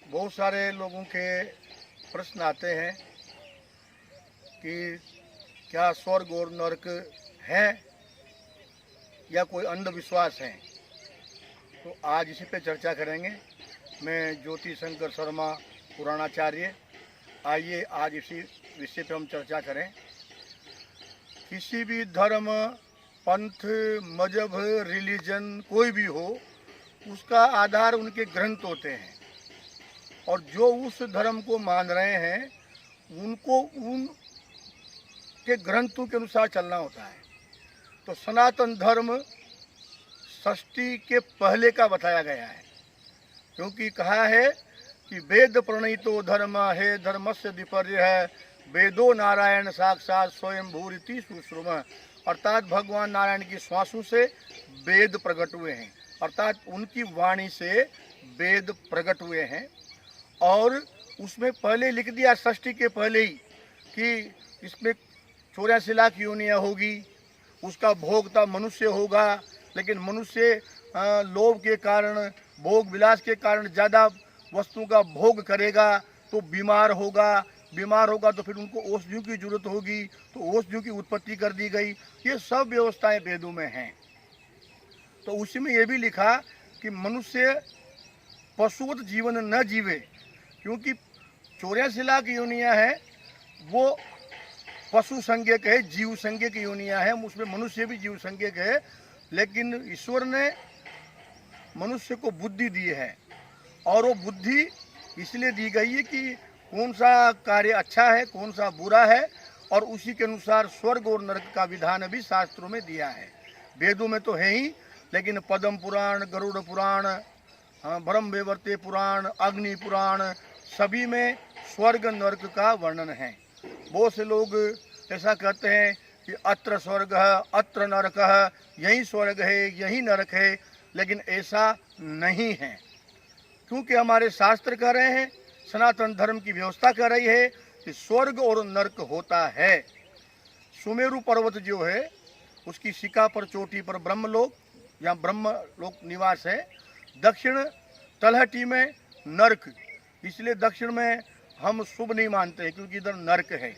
बहुत सारे लोगों के प्रश्न आते हैं कि क्या स्वर्ग और नरक है या कोई अंधविश्वास है। तो आज इसी पे चर्चा करेंगे। मैं ज्योति शंकर शर्मा पुराणाचार्य। आइए आज इसी विषय पे हम चर्चा करें। किसी भी धर्म, पंथ, मजहब, रिलीजन कोई भी हो, उसका आधार उनके ग्रंथ होते हैं और जो उस धर्म को मान रहे हैं उनको उनके ग्रंथों के अनुसार चलना होता है। तो सनातन धर्म सृष्टि के पहले का बताया गया है, क्योंकि कहा है कि वेद प्रणीतो धर्म है धर्मस्य विपर्य है, वेदो नारायण साक्षात स्वयं भूरिति सुश्रुम। अर्थात भगवान नारायण की श्वासों से वेद प्रकट हुए हैं, अर्थात उनकी वाणी से वेद प्रकट हुए हैं। और उसमें पहले लिख दिया सृष्टि के पहले ही कि इसमें 84 लाख योनियाँ होगी, उसका भोगता मनुष्य होगा, लेकिन मनुष्य लोभ के कारण, भोग विलास के कारण ज़्यादा वस्तुओं का भोग करेगा तो बीमार होगा तो फिर उनको औषधियों की जरूरत होगी, तो औषधियों की उत्पत्ति कर दी गई। ये सब व्यवस्थाएं वेदों में हैं। तो उसी में ये भी लिखा कि मनुष्य पशुवत जीवन न जीवे, क्योंकि 84 लाख योनियाँ हैं वो पशु संज्ञक है, जीव संज्ञक योनियाँ हैं, उसमें मनुष्य भी जीव संज्ञक है। लेकिन ईश्वर ने मनुष्य को बुद्धि दी है और वो बुद्धि इसलिए दी गई है कि कौन सा कार्य अच्छा है, कौन सा बुरा है, और उसी के अनुसार स्वर्ग और नरक का विधान भी शास्त्रों में दिया है। वेदों में तो है ही, लेकिन पद्म पुराण, गरुड़ पुराण, ब्रह्म वैवर्त पुराण, अग्नि पुराण, सभी में स्वर्ग नरक का वर्णन है। बहुत से लोग ऐसा कहते हैं कि अत्र स्वर्ग है, अत्र नरक है, यही स्वर्ग है, यही नरक है, लेकिन ऐसा नहीं है। क्योंकि हमारे शास्त्र कह रहे हैं, सनातन धर्म की व्यवस्था कह रही है कि स्वर्ग और नरक होता है। सुमेरु पर्वत जो है उसकी शिखा पर, चोटी पर ब्रह्मलोक या ब्रह्मलोक निवास है। दक्षिण तलहटी में नरक, इसलिए दक्षिण में हम शुभ नहीं मानते हैं क्योंकि इधर नरक है।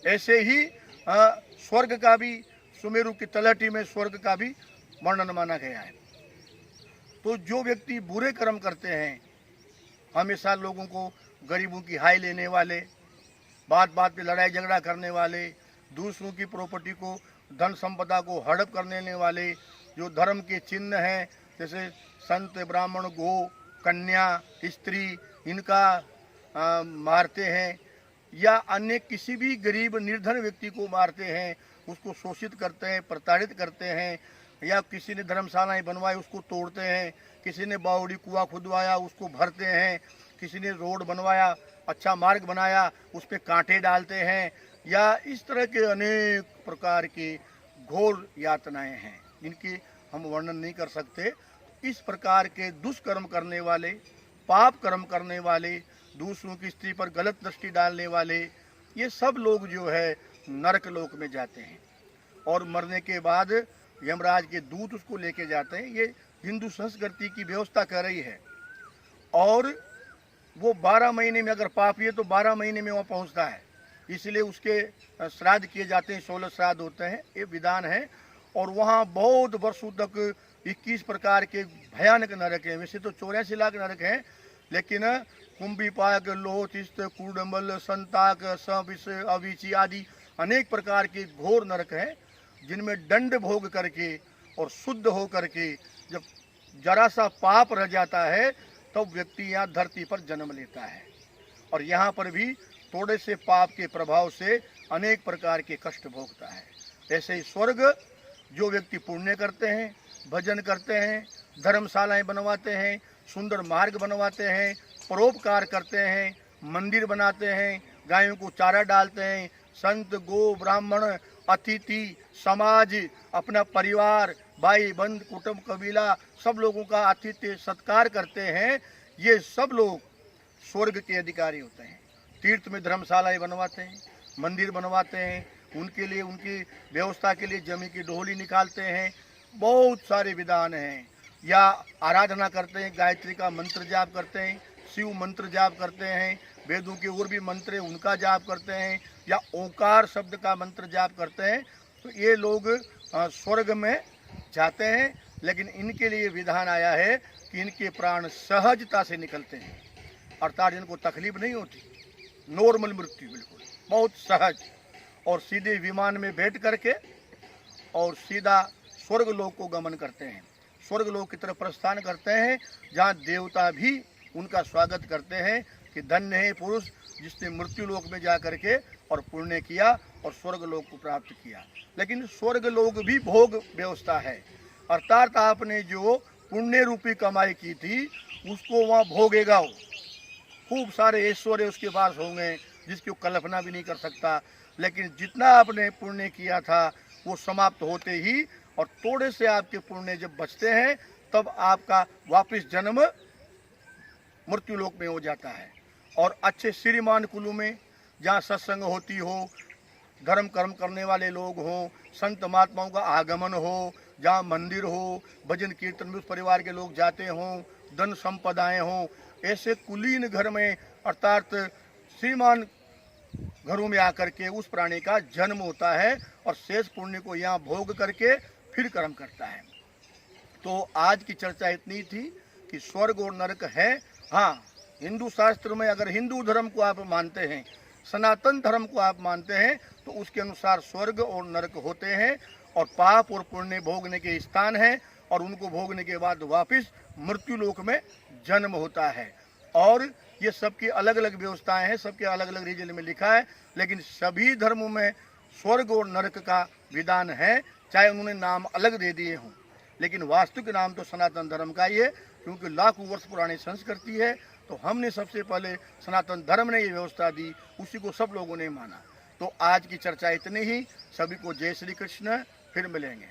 ऐसे ही स्वर्ग का भी, सुमेरु की तलहटी में स्वर्ग का भी वर्णन माना गया है। तो जो व्यक्ति बुरे कर्म करते हैं, हमेशा लोगों को, गरीबों की हाय लेने वाले, बात बात पे लड़ाई झगड़ा करने वाले, दूसरों की प्रॉपर्टी को, धन संपदा को हड़प करने वाले, जो धर्म के चिन्ह हैं जैसे संत, ब्राह्मण, गो, कन्या, स्त्री, इनका मारते हैं, या अन्य किसी भी गरीब निर्धन व्यक्ति को मारते हैं, उसको शोषित करते हैं, प्रताड़ित करते हैं, या किसी ने धर्मशालाएं बनवाई उसको तोड़ते हैं, किसी ने बावड़ी कुआं खुदवाया उसको भरते हैं, किसी ने रोड बनवाया, अच्छा मार्ग बनाया, उस पर कांटे डालते हैं, या इस तरह के अनेक प्रकार की घोर यातनाएं हैं जिनकी हम वर्णन नहीं कर सकते। इस प्रकार के दुष्कर्म करने वाले, पाप कर्म करने वाले, दूसरों की स्त्री पर गलत दृष्टि डालने वाले, ये सब लोग जो है नरक लोक में जाते हैं और मरने के बाद यमराज के दूत उसको लेके जाते हैं। ये हिंदू संस्कृति की व्यवस्था कर रही है। और वो 12 महीने में, अगर पापी है तो 12 महीने में वहाँ पहुँचता है, इसलिए उसके श्राद्ध किए जाते हैं, 16 श्राद्ध होते हैं, ये विधान है। और वहाँ बहुत वर्षों तक 21 प्रकार के भयानक नरक हैं। वैसे तो 84 लाख नरक हैं, लेकिन कुंभीपाक, लोहतिस्त, कुडमल, संताक, सविष, अविची आदि अनेक प्रकार के घोर नरक हैं, जिनमें दंड भोग करके और शुद्ध हो करके जब जरा सा पाप रह जाता है तब व्यक्ति यहाँ धरती पर जन्म लेता है, और यहाँ पर भी थोड़े से पाप के प्रभाव से अनेक प्रकार के कष्ट भोगता है। ऐसे ही स्वर्ग, जो व्यक्ति पुण्य करते हैं, भजन करते हैं, धर्मशालाएं बनवाते हैं, सुंदर मार्ग बनवाते हैं, परोपकार करते हैं, मंदिर बनाते हैं, गायों को चारा डालते हैं, संत, गो, ब्राह्मण, अतिथि, समाज, अपना परिवार, भाई बंद, कुटुंब, कबीला, सब लोगों का आतिथ्य सत्कार करते हैं, ये सब लोग स्वर्ग के अधिकारी होते हैं। तीर्थ में धर्मशालाएं बनवाते हैं, मंदिर बनवाते हैं, उनके लिए, उनकी व्यवस्था के लिए जमी की डोली निकालते हैं, बहुत सारे विधान हैं। या आराधना करते हैं, गायत्री का मंत्र जाप करते हैं, शिव मंत्र जाप करते हैं, वेदों के और भी मंत्र हैं उनका जाप करते हैं, या ओंकार शब्द का मंत्र जाप करते हैं, तो ये लोग स्वर्ग में जाते हैं। लेकिन इनके लिए विधान आया है कि इनके प्राण सहजता से निकलते हैं, अर्थात इनको तकलीफ नहीं होती, नॉर्मल मृत्यु, बिल्कुल बहुत सहज, और सीधे विमान में बैठ करके और सीधा स्वर्ग लोक को गमन करते हैं, स्वर्ग लोक की तरफ प्रस्थान करते हैं, जहाँ देवता भी उनका स्वागत करते हैं कि धन्य है पुरुष जिसने मृत्यु लोक में जा करके और पुण्य किया और स्वर्ग लोक को प्राप्त किया। लेकिन स्वर्ग लोक भी भोग व्यवस्था है, अर्थात आपने जो पुण्य रूपी कमाई की थी उसको वहाँ भोगेगा, वो खूब सारे ऐश्वर्य उसके पास होंगे जिसकी वो कल्पना भी नहीं कर सकता। लेकिन जितना आपने पुण्य किया था वो समाप्त होते ही और थोड़े से आपके पुण्य जब बचते हैं तब आपका वापस जन्म मृत्यु लोक में हो जाता है। और अच्छे श्रीमान कुलों में जहाँ सत्संग होती हो, धर्म कर्म करने वाले लोग हों, संत महात्माओं का आगमन हो, जहाँ मंदिर हो, भजन कीर्तन में उस परिवार के लोग जाते हों, धन संपदाएं हों, ऐसे कुलीन घर में अर्थात श्रीमान घरों में आकर के उस प्राणी का जन्म होता है और शेष पुण्य को यहाँ भोग करके फिर कर्म करता है। तो आज की चर्चा इतनी थी कि स्वर्ग और नरक है। हाँ, हिंदू शास्त्र में अगर हिंदू धर्म को आप मानते हैं, सनातन धर्म को आप मानते हैं, तो उसके अनुसार स्वर्ग और नरक होते हैं और पाप और पुण्य भोगने के स्थान हैं और उनको भोगने के बाद वापस मृत्यु लोक में जन्म होता है। और ये सबकी अलग अलग व्यवस्थाएं हैं, सबके अलग अलग रीजन में लिखा है, लेकिन सभी धर्मों में स्वर्ग और नरक का विधान है, चाहे उन्होंने नाम अलग दे दिए हों, लेकिन वास्तविक नाम तो सनातन धर्म का ही है, क्योंकि लाखों वर्ष पुरानी संस्कृति है। तो हमने सबसे पहले सनातन धर्म ने ये व्यवस्था दी, उसी को सब लोगों ने माना। तो आज की चर्चा इतनी ही। सभी को जय श्री कृष्ण, फिर मिलेंगे।